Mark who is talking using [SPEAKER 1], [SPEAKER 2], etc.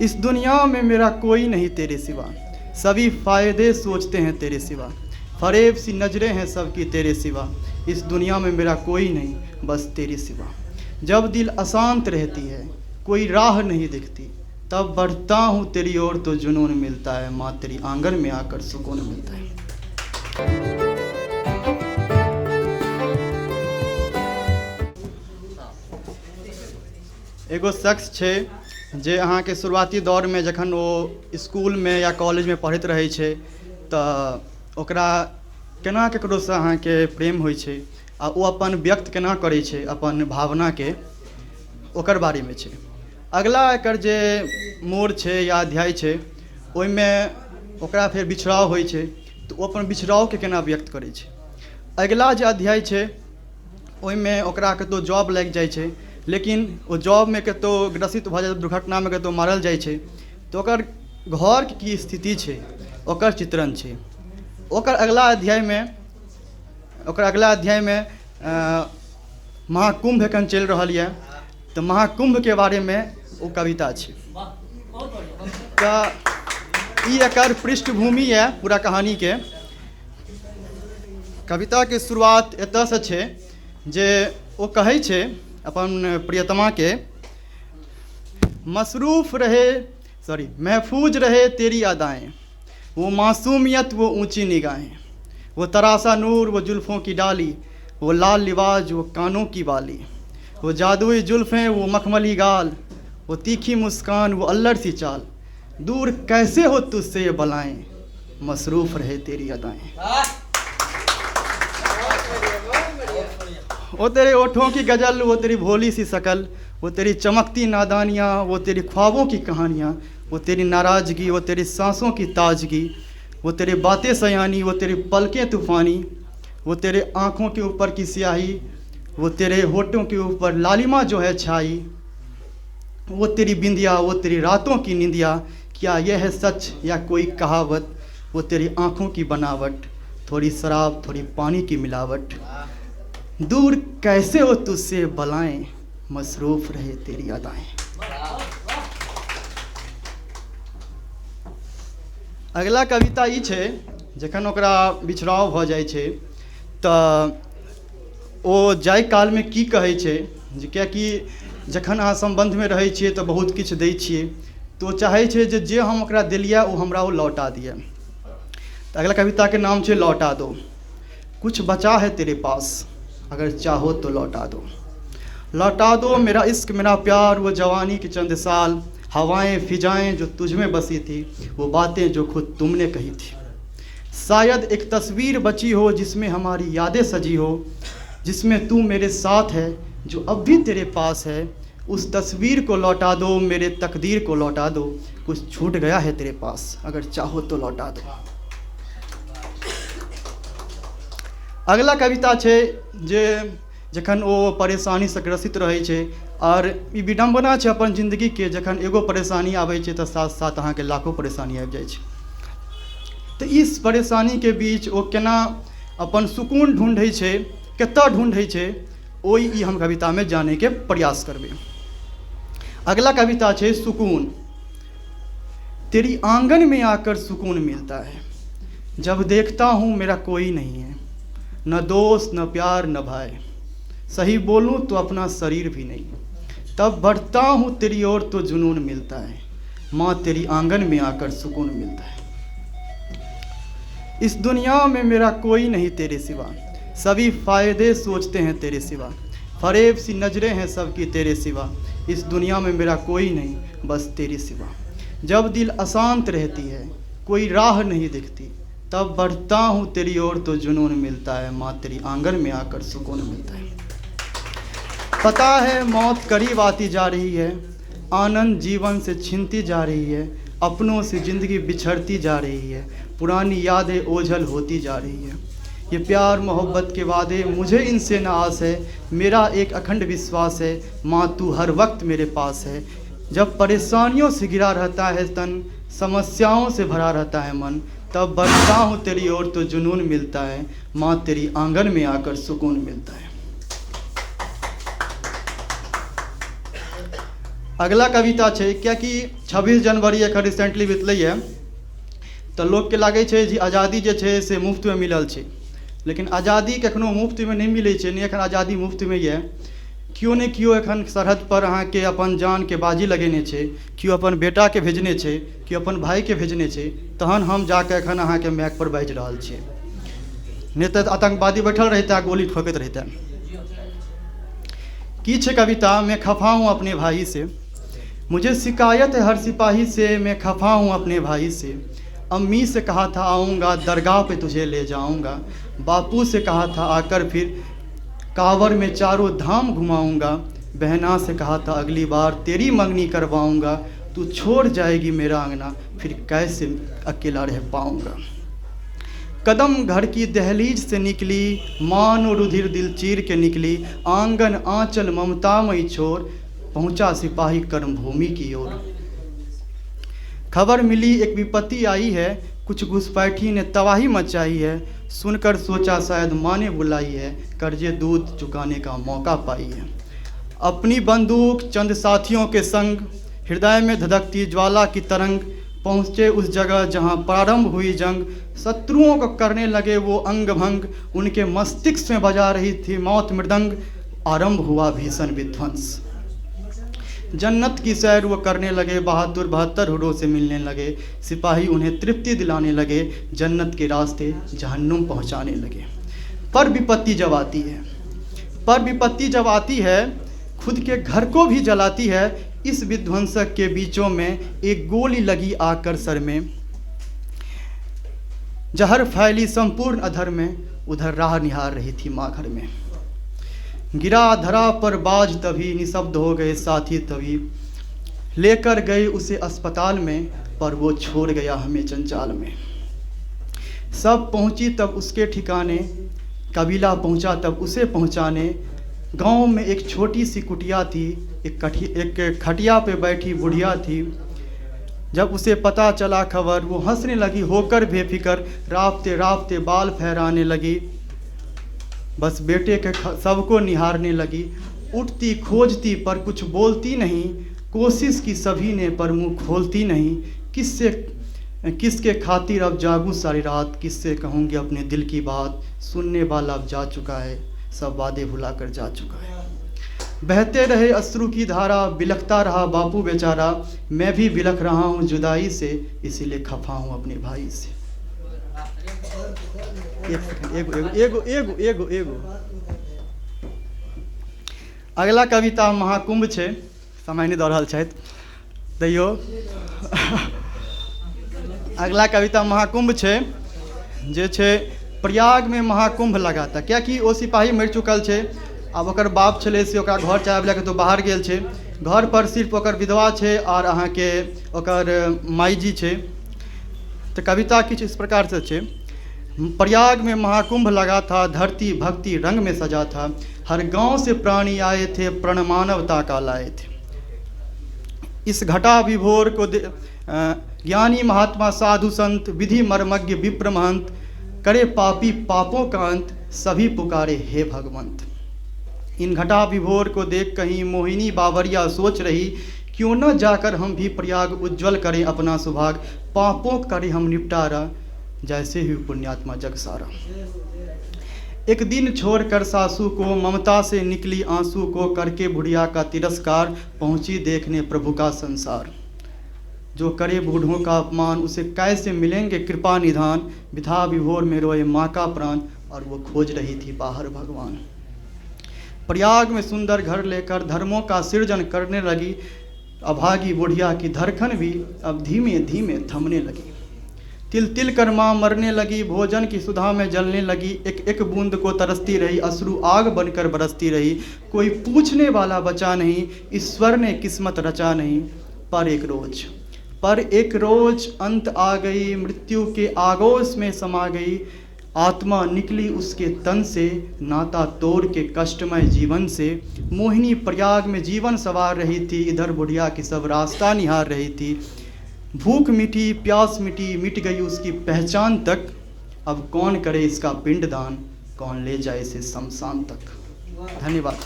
[SPEAKER 1] इस दुनिया में मेरा कोई नहीं तेरे सिवा, सभी फ़ायदे सोचते हैं तेरे सिवा, फरेब सी नजरें हैं सबकी तेरे सिवा, इस दुनिया में मेरा कोई नहीं बस तेरे सिवा। जब दिल अशांत रहती है, कोई राह नहीं दिखती, तब बढ़ता हूँ तेरी ओर तो जुनून मिलता है, माँ तेरी आंगन में आकर सुकून मिलता है। एगो शख्स छे जे अहाँके शुरुआती दौर में जखन वो स्कूल में या कॉलेज में पढ़ैत रहै छै तऽ ओकरा केना ककरोसँ अहाँके प्रेम होइ छै आ ओ अपन व्यक्त केना करै छै अपन भावनाके, ओकर बारेमे छै। अगला एकर जे मोड़ छै या अध्याय छै ओहिमे ओकरा फेर बिछड़ाव होइ छै तऽ ओ अपन बिछड़ावके केना व्यक्त करै छै। अगिला जे अध्याय छै ओहिमे ओकरा कतहु जॉब लागि जाइ छै, लेकिन ओ जॉबमे कतहु ग्रसित भऽ जाय, दुर्घटनामे कतहु मारल जाइ छै तऽ ओकर घरके की स्थिति छै ओकर चित्रण छै। ओकर अगला अध्यायमे महाकुंभ एखन चलि रहल यऽ तऽ महाकुंभके बारेमे ओ कविता छै। तऽ ई एकर पृष्ठभूमि यऽ पूरा कहानीके। कविताके शुरुआत एतऽसँ छै जे ओ कहै छै अपन प्रियतमाके, महफूज रहे तेरी अदाएं, वो मासूमियत वो ऊंची निगाहें, वो तरासा नूर वो जुल्फ़ों की डाली, वो लाल लिबाज वो कानों की बाली, वो जादुई जुल्फ़ें वो मखमली गाल, वो तीखी मुस्कान वो अल्लड़ सी चाल, दूर कैसे हो तुझसे ये बलाएं, मसरूफ़ रहे तेरी अदाएं। वो तेरे ओठों की गज़ल, वो तेरी भोली सी शकल, वो तेरी चमकती नादानियाँ, वो तेरी ख्वाबों की कहानियाँ, वो तेरी नाराज़गी, वो तेरी सांसों की ताजगी, वो तेरी बातें सयानी, वो तेरी पलकें तूफ़ानी, वो तेरे आँखों के ऊपर की स्याही, वो तेरे होठों के ऊपर लालिमा जो है छाई, वो तेरी बिंदिया, वो तेरी रातों की निंदिया, क्या यह है सच या कोई कहावत, वो तेरी आँखों की बनावट, थोड़ी शराब थोड़ी पानी की मिलावट, दूर कैसे हो तुझसे बलाएं, मसरूफ़ रहे तेरी अदाएं। अगला कविता ई छै जखन ओकरा बिछड़ाव भऽ जाइ छै तऽ ओ जाय कालमे की कहै छै, जे कियाकि जखन अहाँ सम्बन्धमे रहै छियै तऽ बहुत किछु दै छियै तऽ ओ चाहै छै जे हम ओकरा देलियै ओ हमरा ओ लौटा दिए। तऽ अगला कविताके नाम छै लौटा दो। कुछ बचा है तेरे पास, अगर चाहो तो लौटा दो मेरा इश्क मेरा प्यार, वो जवानी की चंद साल, हवाएं फिजाएं जो तुझ में बसी थी, वो बातें जो खुद तुमने कही थी। शायद एक तस्वीर बची हो जिसमें हमारी यादें सजी हो, जिसमें तू मेरे साथ है जो अब भी तेरे पास है, उस तस्वीर को लौटा दो, मेरे तकदीर को लौटा दो, कुछ छूट गया है तेरे पास, अगर चाहो तो लौटा दो। अगला कविता छै जे जखन ओ परेशानीसँ ग्रसित रहै छै और ई विडम्बना छै अपन जिन्दगीके, जखन एगो परेशानी आबै छै तऽ साथ साथ अहाँके लाखों परेशानी आबि जाइ छै। तऽ इस परेशानीके बीच ओ केना अपन सुकून ढूँढै छै, कतऽ ढूँढै छै, ओहि ई हम कवितामे जानैके प्रयास करबै। अगला कविता छै सुकून। तेरी आंगन में आकर सुकून मिलता है, जब देखता हूँ मेरा कोई नहीं है, न दोस्त न प्यार न भाई, सही बोलूँ तो अपना शरीर भी नहीं, तब बढ़ता हूँ तेरी ओर तो जुनून मिलता है, माँ तेरी आंगन में आकर सुकून मिलता है। इस दुनिया में मेरा कोई नहीं तेरे सिवा, सभी फ़ायदे सोचते हैं तेरे सिवा, फरेब सी नजरें हैं सबकी तेरे सिवा, इस दुनिया में मेरा कोई नहीं बस तेरे सिवा। जब दिल अशांत रहती है, कोई राह नहीं दिखती, तब बढ़ता हूँ तेरी ओर तो जुनून मिलता है, माँ तेरी आंगन में आकर सुकून मिलता है। पता है मौत करीब आती जा रही है, आनंद जीवन से छीनती जा रही है, अपनों से ज़िंदगी बिछड़ती जा रही है, पुरानी यादें ओझल होती जा रही है, ये प्यार मोहब्बत के वादे मुझे इनसे न आस है, मेरा एक अखंड विश्वास है, माँ तू हर वक्त मेरे पास है। जब परेशानियों से घिरा रहता है तन, समस्याओं से भरा रहता है मन, तब बढ़ता हूँ तेरी ओर तो जुनून मिलता है, माँ तेरी आंगन में आकर सुकून मिलता है। अगला कविता है क्या कि 26 जनवरी एखन रिसेंटली बीतलै तो लोग के लगे छै जे आज़ादी जे छै से मुफ्त में मिलल छै, लेकिन आज़ादी कखनो मुफ्त में नहीं मिले छै, नहीं एखन आज़ादी मुफ्त में है। क्यों नहीं क्यों एखन सरहद पर अहाँ के अपन जान के बाजी लगेने छै, क्यों अपन बेटा के भेजने छै, क्यों अपन भाई के भेजने छै, तहन हम जाके एखन अहाँ के मैक पर बाजि रहल छियै। नहीं तो आतंकवादी बैठल रहता, गोली ठोकत रहता। की छे कविता, मैं खफा हूँ अपने भाई से, मुझे शिकायत है हर सिपाही से, मैं खफा हूँ अपने भाई से। अम्मी से कहा था आऊँगा, दरगाह पे तुझे ले जाऊँगा। बापू से कहा था आकर फिर कांवर में चारों धाम घुमाऊँगा। बहना से कहा था अगली बार तेरी मंगनी करवाऊँगा। तू छोड़ जाएगी मेरा अंगना, फिर कैसे अकेला रह पाऊँगा। कदम घर की दहलीज से निकली, मानो रुधिर दिल चीर के निकली। आंगन आंचल ममतामयी छोर, पहुँचा सिपाही कर्मभूमि की ओर। खबर मिली एक विपत्ति आई है, कुछ घुसपैठी ने तबाही मचाई है। सुनकर सोचा शायद माँ ने बुलाई है, कर्जे दूध चुकाने का मौका पाई है। अपनी बंदूक चंद साथियों के संग, हृदय में धधकती ज्वाला की तरंग। पहुँचे उस जगह जहाँ प्रारंभ हुई जंग, शत्रुओं को करने लगे वो अंग भंग। उनके मस्तिष्क में बजा रही थी मौत मृदंग, आरंभ हुआ भीषण विध्वंस। जन्नत की सैर वो करने लगे, बहादुर 72 हुरों से मिलने लगे। सिपाही उन्हें तृप्ति दिलाने लगे, जन्नत के रास्ते जहन्नुम पहुंचाने लगे। पर विपत्ति जब आती है, खुद के घर को भी जलाती है। इस विध्वंसक के बीचों में एक गोली लगी आकर सर में, जहर फैली संपूर्ण अधर में। उधर राह निहार रही थी माँ घर में। गिरा धरा पर बाज तभी, निशब्द हो गए साथी तभी। लेकर गए उसे अस्पताल में, पर वो छोड़ गया हमें जंजाल में। सब पहुंची तब उसके ठिकाने, कबीला पहुंचा तब उसे पहुंचाने। गांव में एक छोटी सी कुटिया थी, एक खटिया पे बैठी बुढ़िया थी। जब उसे पता चला खबर, वो हंसने लगी होकर बेफिक्र। राफ्ते राफ्ते बाल फहराने लगी, बस बेटे के सबको निहारने लगी। उठती खोजती पर कुछ बोलती नहीं, कोशिश की सभी ने पर मुंह खोलती नहीं। किसके खातिर अब जागूं सारी रात, किससे कहूँगी अपने दिल की बात। सुनने वाला अब जा चुका है, सब वादे भुला कर जा चुका है। बहते रहे अश्रु की धारा, बिलखता रहा बापू बेचारा। मैं भी बिलख रहा हूँ जुदाई से, इसीलिए खफा हूँ अपने भाई से। एगो अगला कविता महाकुंभ छे, समय नहीं दऽ रहल छथि दैयो। अगला कविता महाकुंभ छे, जे छे प्रयाग में महाकुंभ लगा था। कियाकि ओ सिपाही मरि चुकल छे, आब ओकर बाप छले से ओकरा घर चाहब लए के तो बाहर गेल छे। घर पर सिर्फ ओकर विधवा छे और अहाँ के ओकर माईजी छे। तो कविता किछ इस प्रकार से छे। प्रयाग में महाकुंभ लगा था, धरती भक्ति रंग में सजा था। हर गांव से प्राणी आए थे, प्रण मानवता का लाए थे। इस घटा विभोर को ज्ञानी महात्मा साधु संत, विधि मर्मज्ञ विप्र महंत। करे पापी पापों का अंत, सभी पुकारे हे भगवंत। इन घटा विभोर को देख कहीं मोहिनी बावरिया सोच रही, क्यों न जाकर हम भी प्रयाग उज्जवल करें अपना सुभाग। पापों करें हम निपटारा, जैसे ही पुण्यात्मा जग सारा। एक दिन छोड़कर सासू को, ममता से निकली आंसू को। करके बुढ़िया का तिरस्कार, पहुंची देखने प्रभु का संसार। जो करे बूढ़ों का अपमान, उसे कैसे मिलेंगे कृपा निधान। विधा विभोर में रोए माँ का प्राण, और वो खोज रही थी बाहर भगवान। प्रयाग में सुंदर घर लेकर धर्मों का सृजन करने लगी। अभागी बुढ़िया की धड़कन भी अब धीमे धीमे थमने लगी। तिल तिल कर माँ मरने लगी, भोजन की सुधा में जलने लगी। एक एक बूंद को तरसती रही, अश्रु आग बनकर बरसती रही। कोई पूछने वाला बचा नहीं, ईश्वर ने किस्मत रचा नहीं। पर एक रोज अंत आ गई, मृत्यु के आगोश में समा गई। आत्मा निकली उसके तन से, नाता तोड़ के कष्टमय जीवन से। मोहिनी प्रयाग में जीवन सवार रही थी, इधर बुढ़िया की सब रास्ता निहार रही थी। भूख मिटी प्यास मिटी, मिट गई उसकी पहचान तक। अब कौन करे इसका पिंडदान, कौन ले जाए इसे शमशान तक। धन्यवाद।